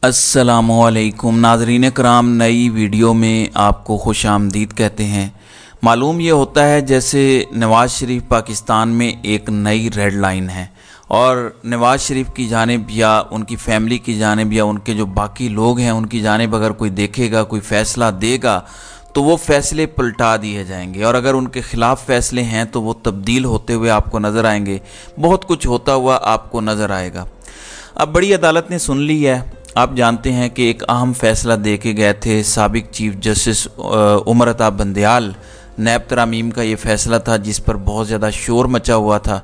अस्सलामुअलैकुम नाज़रीन कराम, नई वीडियो में आपको खुश आमदीद कहते हैं। मालूम ये होता है जैसे नवाज़ शरीफ पाकिस्तान में एक नई रेड लाइन है और नवाज़ शरीफ की जानिब या उनकी फ़ैमिली की जानिब या उनके जो बाकी लोग हैं उनकी जानिब अगर कोई देखेगा, कोई फ़ैसला देगा तो वो फ़ैसले पलटा दिए जाएंगे और अगर उनके ख़िलाफ़ फ़ैसले हैं तो वो तब्दील होते हुए आपको नज़र आएंगे। बहुत कुछ होता हुआ आपको नज़र आएगा। अब बड़ी अदालत ने सुन ली है। आप जानते हैं कि एक अहम फ़ैसला दे के गए थे साबिक चीफ जस्टिस उमर अता बंदयाल। नैब तरामीम का ये फ़ैसला था जिस पर बहुत ज़्यादा शोर मचा हुआ था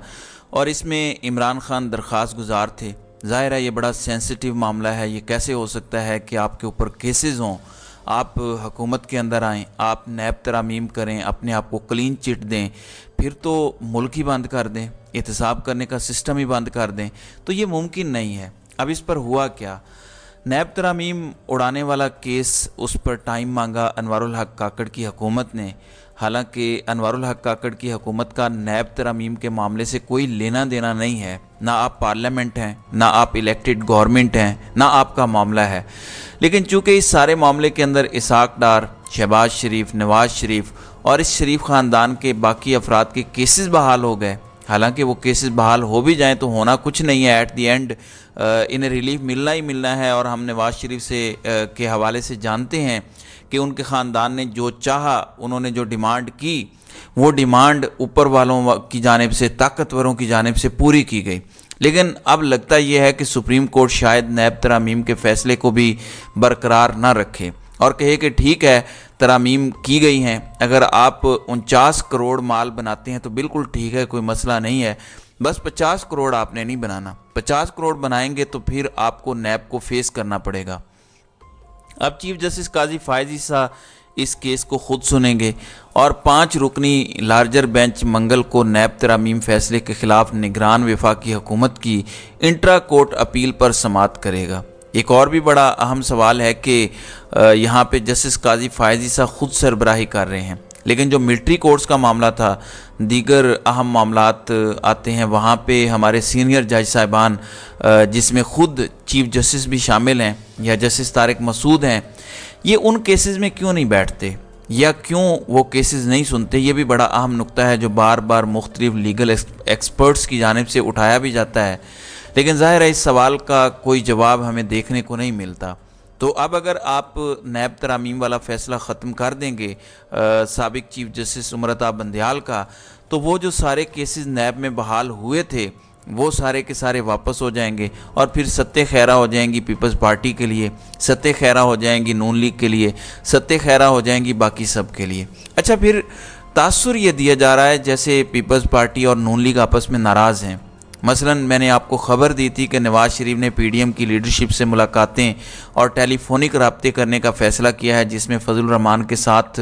और इसमें इमरान खान दरख्वास्त गुजार थे। ज़ाहिर है ये बड़ा सेंसिटिव मामला है। ये कैसे हो सकता है कि आपके ऊपर केसेस हों, आप हुकूमत के अंदर आएँ, आप नैब तरामीम करें, अपने आप को क्लीन चिट दें, फिर तो मुल्क ही बंद कर दें, एहतसाब करने का सिस्टम ही बंद कर दें, तो ये मुमकिन नहीं है। अब इस पर हुआ क्या, नैब तरामीम उड़ाने वाला केस, उस पर टाइम मांगा अनवारुल हक काकड़ की हुकूमत ने। हालांकि अनवारुल हक काकड़ की हुकूमत का नैब तरामीम के मामले से कोई लेना देना नहीं है। ना आप पार्लियामेंट हैं, ना आप इलेक्टेड गवर्नमेंट हैं, ना आपका मामला है। लेकिन चूँकि इस सारे मामले के अंदर इसाक डार, शहबाज शरीफ, नवाज शरीफ और इस शरीफ ख़ानदान के बाकी अफराद के केसेस बहाल हो गए। हालांकि वो केसेस बहाल हो भी जाएं तो होना कुछ नहीं है। एट दी एंड इन्हें रिलीफ मिलना ही मिलना है और हम नवाज़ शरीफ से के हवाले से जानते हैं कि उनके ख़ानदान ने जो चाहा, उन्होंने जो डिमांड की, वो डिमांड ऊपर वालों की जानिब से, ताकतवरों की जानिब से पूरी की गई। लेकिन अब लगता यह है कि सुप्रीम कोर्ट शायद नैब तरामीम के फ़ैसले को भी बरकरार ना रखे और कहे कि ठीक है, तरामीम की गई हैं, अगर आप 49 करोड़ माल बनाते हैं तो बिल्कुल ठीक है, कोई मसला नहीं है, बस 50 करोड़ आपने नहीं बनाना। 50 करोड़ बनाएंगे तो फिर आपको नैब को फेस करना पड़ेगा। अब चीफ जस्टिस काजी फायज़ ईसा इस केस को खुद सुनेंगे और 5 रुकनी लार्जर बेंच मंगल को नैब तरामीम फ़ैसले के ख़िलाफ़ निगरान वफाकी हुकूमत की इंट्रा कोर्ट अपील पर समाअत करेगा। एक और भी बड़ा अहम सवाल है कि यहाँ पे जस्टिस काजी फायज़ ईसा खुद सरबराही कर रहे हैं, लेकिन जो मिलिट्री कोर्ट्स का मामला था, दीगर अहम मामलात आते हैं, वहाँ पे हमारे सीनियर जज साहिबान जिसमें ख़ुद चीफ जस्टिस भी शामिल हैं या जस्टिस तारिक मसूद हैं, ये उन केसेस में क्यों नहीं बैठते या क्यों वो केसेस नहीं सुनते? ये भी बड़ा अहम नुक्ता है जो बार बार मुख्तलिफ लीगल एक्सपर्ट्स की जानिब से उठाया भी जाता है, लेकिन ज़ाहिर है इस सवाल का कोई जवाब हमें देखने को नहीं मिलता। तो अब अगर आप नैब तरामीम वाला फ़ैसला ख़त्म कर देंगे साबिक चीफ जस्टिस उमर अता बंदयाल का, तो वो जो सारे केसेस नैब में बहाल हुए थे वो सारे के सारे वापस हो जाएंगे और फिर सत्ते खैरा हो जाएंगी पीपल्स पार्टी के लिए, सत्ते खैरा हो जाएंगी नून लीग के लिए, सत्ते खैरा हो जाएंगी बाकी सब के लिए। अच्छा, फिर तासुर ये दिया जा रहा है जैसे पीपल्स पार्टी और नून लीग आपस में नाराज़ हैं। मसलन मैंने आपको ख़बर दी थी कि नवाज़ शरीफ ने पीडीएम की लीडरशिप से मुलाकातें और टेलीफोनिक रब्ते करने का फ़ैसला किया है, जिसमें फजल रहमान के साथ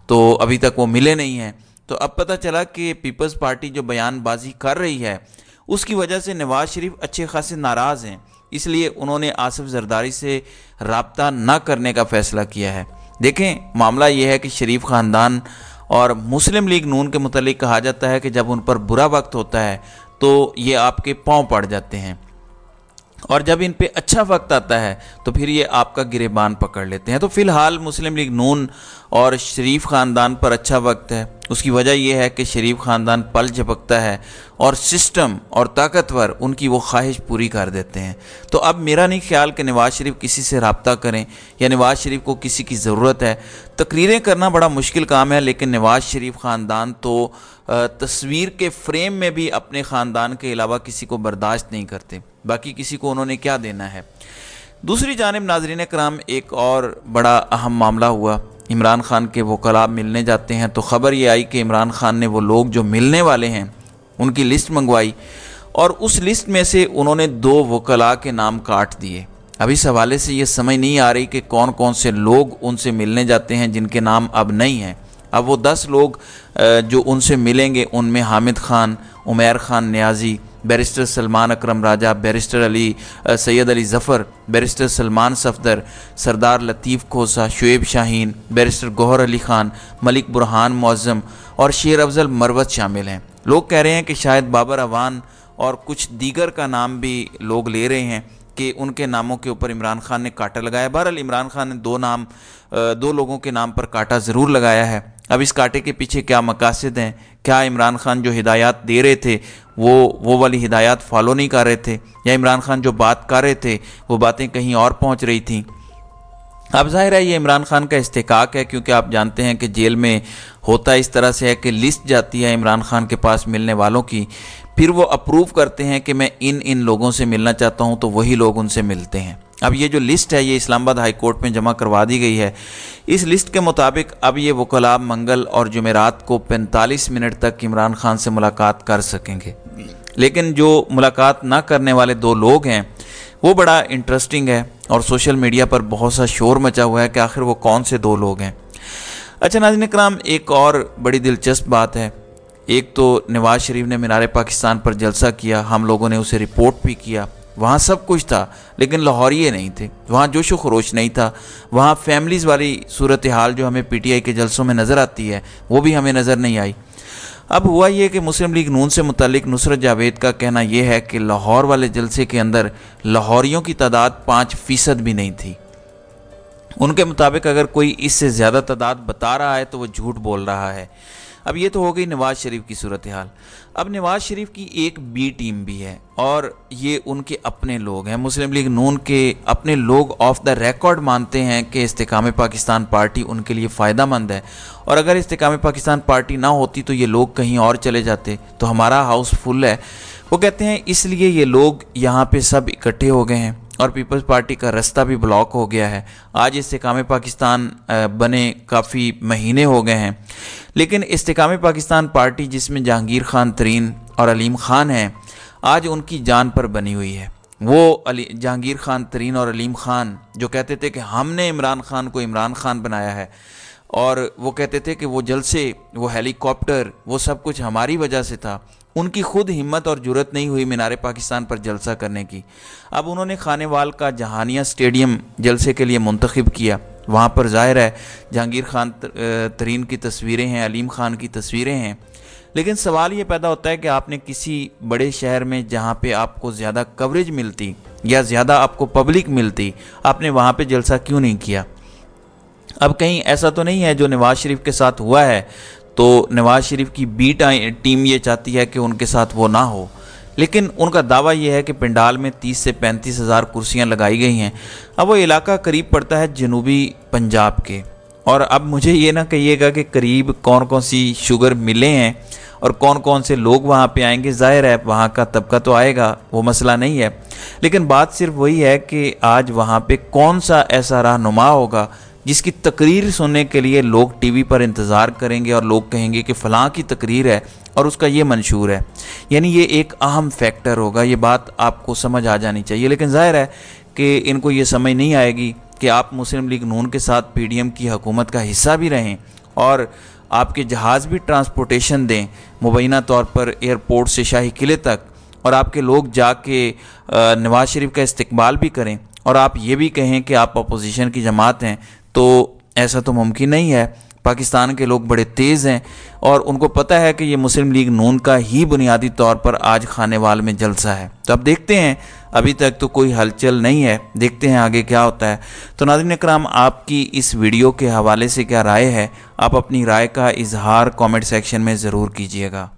तो अभी तक वो मिले नहीं हैं। तो अब पता चला कि पीपल्स पार्टी जो बयानबाजी कर रही है उसकी वजह से नवाज़ शरीफ अच्छे खासे नाराज़ हैं, इसलिए उन्होंने आसिफ जरदारी से रब्ता न करने का फ़ैसला किया है। देखें, मामला ये है कि शरीफ ख़ानदान और मुस्लिम लीग नून के मुतालिक कहा जाता है कि जब उन पर बुरा वक्त होता है तो ये आपके पांव पड़ जाते हैं और जब इन पे अच्छा वक्त आता है तो फिर ये आपका गिरेबान पकड़ लेते हैं। तो फ़िलहाल मुस्लिम लीग नून और शरीफ ख़ानदान पर अच्छा वक्त है। उसकी वजह यह है कि शरीफ ख़ानदान पल झपकता है और सिस्टम और ताकतवर उनकी वो ख्वाहिश पूरी कर देते हैं। तो अब मेरा नहीं ख्याल कि नवाज़ शरीफ किसी से रब्ता करें या नवाज़ शरीफ को किसी की ज़रूरत है। तकरीरें करना बड़ा मुश्किल काम है, लेकिन नवाज़ शरीफ ख़ानदान तो तस्वीर के फ्रेम में भी अपने ख़ानदान के अलावा किसी को बर्दाश्त नहीं करते, बाकी किसी को उन्होंने क्या देना है। दूसरी जानिब नाज़रीन कराम, एक और बड़ा अहम मामला हुआ। इमरान खान के वकला मिलने जाते हैं तो ख़बर ये आई कि इमरान खान ने वो लोग जो मिलने वाले हैं उनकी लिस्ट मंगवाई और उस लिस्ट में से उन्होंने 2 वकला के नाम काट दिए। अब इस हवाले से ये समझ नहीं आ रही कि कौन कौन से लोग उनसे मिलने जाते हैं जिनके नाम अब नहीं हैं। अब वो 10 लोग जो उनसे मिलेंगे उनमें हामिद खान, उमैर खान न्याजी, बैरिस्टर सलमान अकरम राजा, बैरिस्टर अली सैयद अली ज़फ़र, बैरिस्टर सलमान सफदर, सरदार लतीफ़ खोसा, शुएब शाहीन, बैरिस्टर गौहर अली ख़ान, मलिक बुरहान मुअज़्ज़म और शेर अफजल मरवत शामिल हैं। लोग कह रहे हैं कि शायद बाबर अवान और कुछ दीगर का नाम भी लोग ले रहे हैं कि उनके नामों के ऊपर इमरान खान ने कांटा लगाया। बहरहाल इमरान खान ने दो लोगों के नाम पर कांटा ज़रूर लगाया है। अब इस कांटे के पीछे क्या मकासद हैं, क्या इमरान खान जो हिदायत दे रहे थे वो वाली हिदायत फॉलो नहीं कर रहे थे, या इमरान खान जो बात कर रहे थे वो बातें कहीं और पहुंच रही थी। अब जाहिर है ये इमरान खान का इस्तेकाक है, क्योंकि आप जानते हैं कि जेल में होता इस तरह से है कि लिस्ट जाती है इमरान खान के पास मिलने वालों की, फिर वो अप्रूव करते हैं कि मैं इन लोगों से मिलना चाहता हूं, तो वही लोग उनसे मिलते हैं। अब ये जो लिस्ट है ये इस्लामाबाद हाई कोर्ट में जमा करवा दी गई है। इस लिस्ट के मुताबिक अब ये वकला मंगल और जुमेरात को 45 मिनट तक इमरान खान से मुलाकात कर सकेंगे। लेकिन जो मुलाकात ना करने वाले दो लोग हैं वो बड़ा इंटरेस्टिंग है और सोशल मीडिया पर बहुत सा शोर मचा हुआ है कि आखिर वो कौन से दो लोग हैं। अच्छा नाज़रीन इकराम, एक और बड़ी दिलचस्प बात है। एक तो नवाज शरीफ ने मीनार पाकिस्तान पर जलसा किया, हम लोगों ने उसे रिपोर्ट भी किया, वहाँ सब कुछ था, लेकिन लाहौरिये नहीं थे, वहाँ जोशो खरोश नहीं था, वहाँ फैमिलीज़ वाली सूरत हाल जो हमें पीटीआई के जलसों में नज़र आती है वो भी हमें नज़र नहीं आई। अब हुआ ये कि मुस्लिम लीग नून से मुतल्लिक नुसरत जावेद का कहना यह है कि लाहौर वाले जलसे के अंदर लाहौरियों की तादाद 5% भी नहीं थी। उनके मुताबिक अगर कोई इससे ज़्यादा तादाद बता रहा है तो वो झूठ बोल रहा है। अब ये तो हो गई नवाज शरीफ की सूरत हाल। अब नवाज शरीफ की एक बी टीम भी है और ये उनके अपने लोग हैं। मुस्लिम लीग नून के अपने लोग ऑफ द रिकॉर्ड मानते हैं कि इस्तेकाम पाकिस्तान पार्टी उनके लिए फ़ायदा मंद है, और अगर इस्तेकाम पाकिस्तान पार्टी ना होती तो ये लोग कहीं और चले जाते, तो हमारा हाउस फुल है। वो कहते हैं इसलिए ये लोग यहाँ पे सब इकट्ठे हो गए हैं और पीपल्स पार्टी का रास्ता भी ब्लॉक हो गया है। आज इस्तेकाम पाकिस्तान बने काफ़ी महीने हो गए हैं, लेकिन इस्तेकाम पाकिस्तान पार्टी जिसमें जहांगीर खान तरीन और अलीम खान हैं, आज उनकी जान पर बनी हुई है। वो जहांगीर खान तरीन और अलीम खान जो कहते थे कि हमने इमरान खान को इमरान खान बनाया है, और वो कहते थे कि वो जलसे, वो हेलीकॉप्टर, वो सब कुछ हमारी वजह से था, उनकी खुद हिम्मत और जुर्रत नहीं हुई मीनार पाकिस्तान पर जलसा करने की। अब उन्होंने खानेवाल का जहानिया स्टेडियम जलसे के लिए मुंतखब किया। वहाँ पर ज़ाहिर है जहांगीर खान तरीन की तस्वीरें हैं, अलीम खान की तस्वीरें हैं, लेकिन सवाल ये पैदा होता है कि आपने किसी बड़े शहर में जहाँ पे आपको ज़्यादा कवरेज मिलती या ज़्यादा आपको पब्लिक मिलती, आपने वहाँ पे जलसा क्यों नहीं किया? अब कहीं ऐसा तो नहीं है जो नवाज शरीफ के साथ हुआ है तो नवाज शरीफ की बी टीम ये चाहती है कि उनके साथ वो ना हो, लेकिन उनका दावा यह है कि पंडाल में 30 से 35 हज़ार कुर्सियाँ लगाई गई हैं। अब वो इलाका करीब पड़ता है जनूबी पंजाब के, और अब मुझे ये ना कहिएगा कि करीब कौन कौन सी शुगर मिलें हैं और कौन कौन से लोग वहाँ पे आएंगे। ज़ाहिर है वहाँ का तबका तो आएगा, वो मसला नहीं है, लेकिन बात सिर्फ वही है कि आज वहाँ पे कौन सा ऐसा रहनुमा होगा जिसकी तकरीर सुनने के लिए लोग टीवी पर इंतज़ार करेंगे और लोग कहेंगे कि फ़लाँ की तकरीर है और उसका ये मंशूर है। यानी ये एक अहम फैक्टर होगा, ये बात आपको समझ आ जानी चाहिए। लेकिन ज़ाहिर है कि इनको ये समझ नहीं आएगी कि आप मुस्लिम लीग नून के साथ पीडीएम की हुकूमत का हिस्सा भी रहें और आपके जहाज़ भी ट्रांसपोर्टेशन दें मुबैना तौर पर एयरपोर्ट से शाही किले तक, और आपके लोग जाके नवाज शरीफ का इस्तकबाल भी करें, और आप ये भी कहें कि आप अपोजिशन की जमात हैं, तो ऐसा तो मुमकिन नहीं है। पाकिस्तान के लोग बड़े तेज़ हैं और उनको पता है कि ये मुस्लिम लीग नून का ही बुनियादी तौर पर आज खानेवाल में जलसा है। तो अब देखते हैं, अभी तक तो कोई हलचल नहीं है, देखते हैं आगे क्या होता है। तो नाज़रीन इकराम, आपकी इस वीडियो के हवाले से क्या राय है? आप अपनी राय का इजहार कमेंट सेक्शन में ज़रूर कीजिएगा।